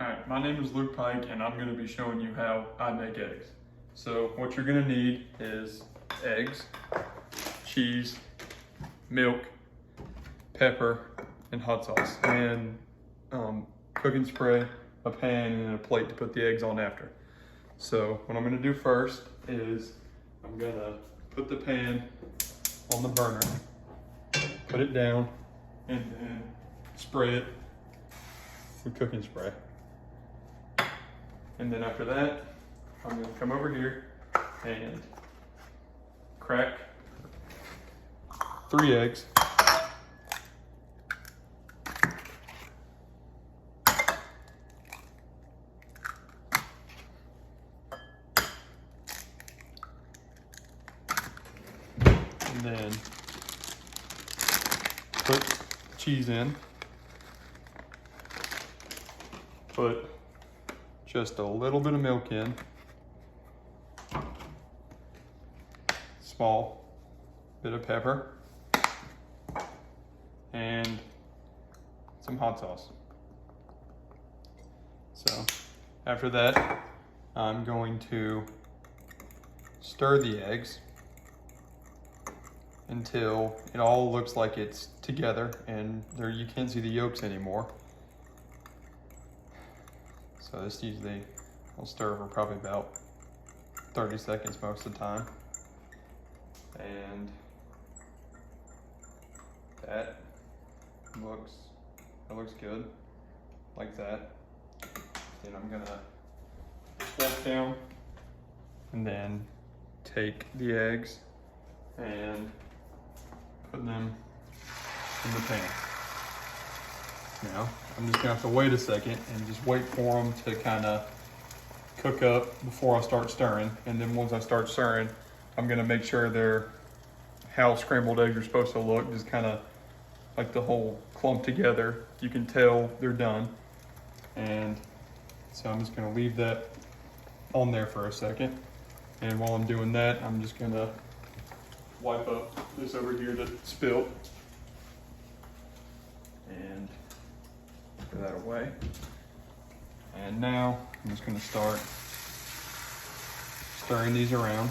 Alright, my name is Luke Pike and I'm going to be showing you how I make eggs. So what you're going to need is eggs, cheese, milk, pepper, and hot sauce, and cooking spray, a pan, and a plate to put the eggs on after. So what I'm going to do first is I'm going to put the pan on the burner, put it down, and then spray it with cooking spray. And then after that, I'm going to come over here and crack 3 eggs. And then put cheese in. Put just a little bit of milk in. Small bit of pepper. And some hot sauce. So after that, I'm going to stir the eggs until it all looks like it's together and there you can't see the yolks anymore. So this usually I'll stir for probably about 30 seconds most of the time. And that looks good, like that. Then I'm gonna walk down and then take the eggs and put them in the pan. Now, I'm just gonna have to wait a second and just wait for them to kind of cook up before I start stirring. And then once I start stirring, I'm gonna make sure they're how scrambled eggs are supposed to look, just kind of like the whole clump together. You can tell they're done. And so I'm just gonna leave that on there for a second. And while I'm doing that, I'm just gonna wipe up this over here that spilled. And put that away. And now I'm just gonna start stirring these around.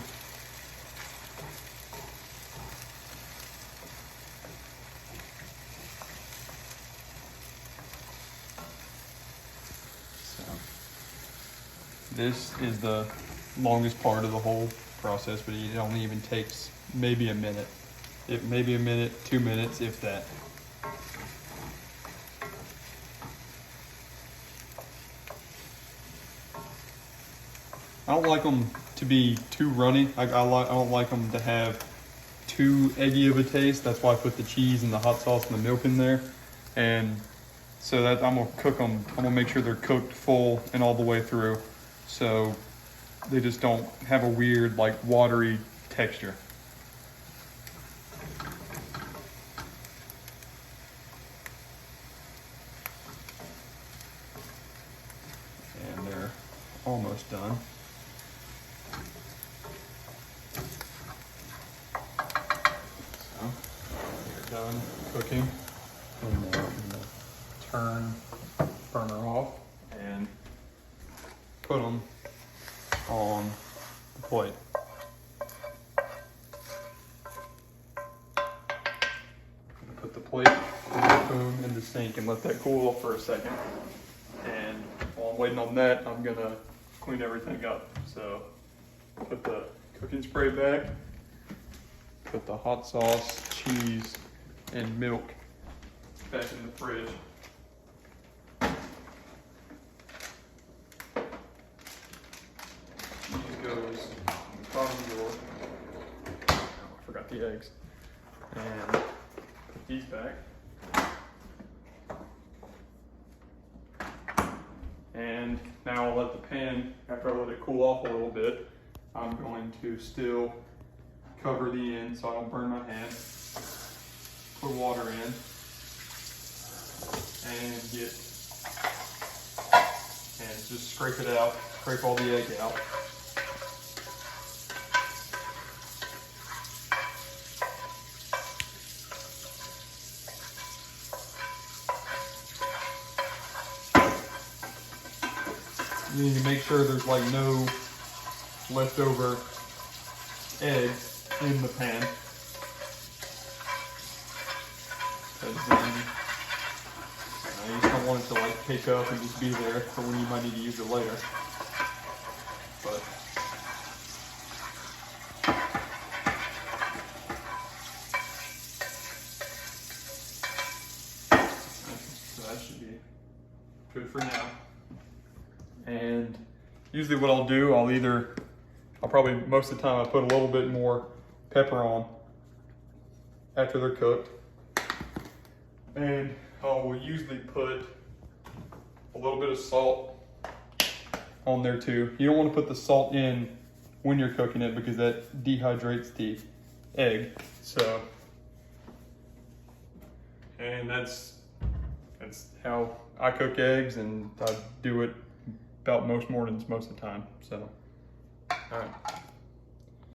So this is the longest part of the whole process, but it only even takes maybe a minute. Maybe a minute, 2 minutes, if that. I don't like them to be too runny. I don't like them to have too eggy of a taste. That's why I put the cheese and the hot sauce and the milk in there. And so that I'm gonna cook them. I'm gonna make sure they're cooked full and all the way through, so they just don't have a weird, like, watery texture. And they're almost done. They're done cooking, and then I'm gonna turn burner off and put them on the plate. Put the plate in the spoon in the sink and let that cool off for a second. And while I'm waiting on that, I'm gonna clean everything up. So put the cooking spray back, put the hot sauce, cheese, and milk back in the fridge. Cheese goes in the bottom drawer. Oh, I forgot the eggs. And put these back. And now I'll let the pan, after I let it cool off a little bit, I'm going to still cover the end so I don't burn my hand. Put water in and just scrape it out, scrape all the egg out. You need to make sure there's like no leftover eggs in the pan. Because then you just don't want it to like cake up and just be there for when you might need to use it later. But so that should be good for now. And usually what I'll do, I'll probably, most of the time I put a little bit more pepper on after they're cooked. And I will usually put a little bit of salt on there too. You don't want to put the salt in when you're cooking it because that dehydrates the egg. So, and that's how I cook eggs, and I do it about most mornings most of the time. So, all right.